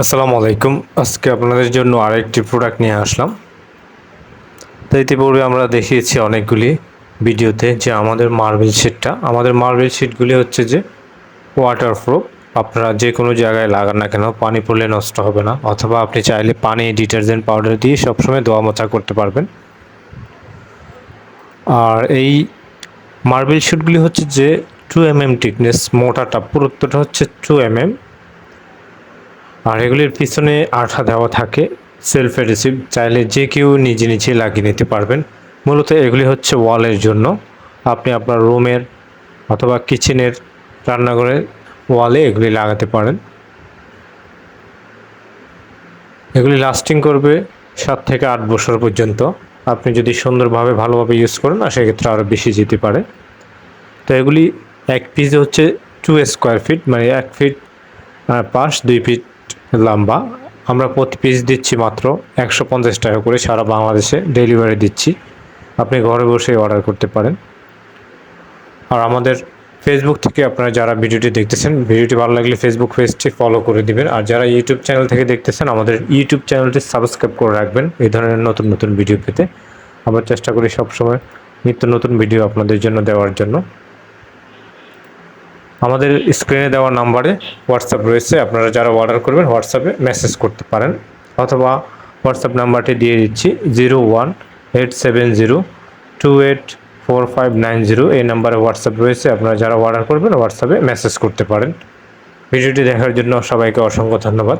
আসসালামু আলাইকুম। আজকে আপনাদের জন্য আরেকটি প্রোডাক্ট নিয়ে আসলাম। তো ইতিপূর্বে আমরা দেখিয়েছি অনেকগুলি ভিডিওতে যে আমাদের মার্বেল শিটগুলি হচ্ছে যে ওয়াটারপ্রুফ। আপনারা যে কোনো জায়গায় লাগান না কেন পানি পড়লে নষ্ট হবে না, অথবা আপনি চাইলে পানি ডিটারজেন্ট পাউডার দিয়ে সবসময় ধোয়া মোছা করতে পারবেন। আর এই মার্বেল শিটগুলি হচ্ছে যে 2 mm থিকনেস, মোটাটা পুরুত্বটা হচ্ছে 2 mm। আর এগুলির পিছনে আঠা দেওয়া থাকে, সেলফ অ্যাডহেসিভ, চাইলে যে কেউ নিজে নিজে লাগিয়ে নিতে পারবেন। মূলত এগুলি হচ্ছে ওয়ালের জন্য। আপনি আপনার রুমের অথবা কিচেনের, রান্নাঘরের ওয়ালে এগুলি লাগাতে পারেন। এগুলি লাস্টিং করবে 7 থেকে 8 বছর পর্যন্ত। আপনি যদি সুন্দরভাবে ভালোভাবে ইউজ করেন না, সেক্ষেত্রে আরও বেশি যেতে পারে। তো এগুলি এক পিস হচ্ছে 2 স্কোয়ার ফিট, মানে 1 ফিট পাশ, 2 ফিট লম্বা। আমরা প্রতি পিস দিচ্ছি মাত্র 150 টাকা করে, সারা বাংলাদেশে ডেলিভারি দিচ্ছি। আপনি ঘরে বসে অর্ডার করতে পারেন। আর আমাদের ফেসবুক থেকে আপনারা যারা ভিডিওটি দেখতেছেন, ভিডিওটি ভালো লাগলে ফেসবুক পেজটি ফলো করে দিবেন। আর যারা ইউটিউব চ্যানেল থেকে দেখতেছেন, আমাদের ইউটিউব চ্যানেলটি সাবস্ক্রাইব করে রাখবেন এই ধরনের নতুন নতুন ভিডিও পেতে। আমরা চেষ্টা করি সবসময় নিত্য নতুন ভিডিও আপনাদের জন্য দেওয়ার জন্য। আমাদের স্ক্রিনে দেওয়া নাম্বারে হোয়াটসঅ্যাপ রয়েছে, আপনারা যারা অর্ডার করবেন হোয়াটসঅ্যাপে মেসেজ করতে পারেন, অথবা হোয়াটসঅ্যাপ নাম্বারটি দিয়ে দিচ্ছি 0187028459 এই নাম্বারে হোয়াটসঅ্যাপ রয়েছে। আপনারা যারা অর্ডার করবেন হোয়াটসঅ্যাপে মেসেজ করতে পারেন। ভিডিওটি দেখার জন্য সবাইকে অসংখ্য ধন্যবাদ।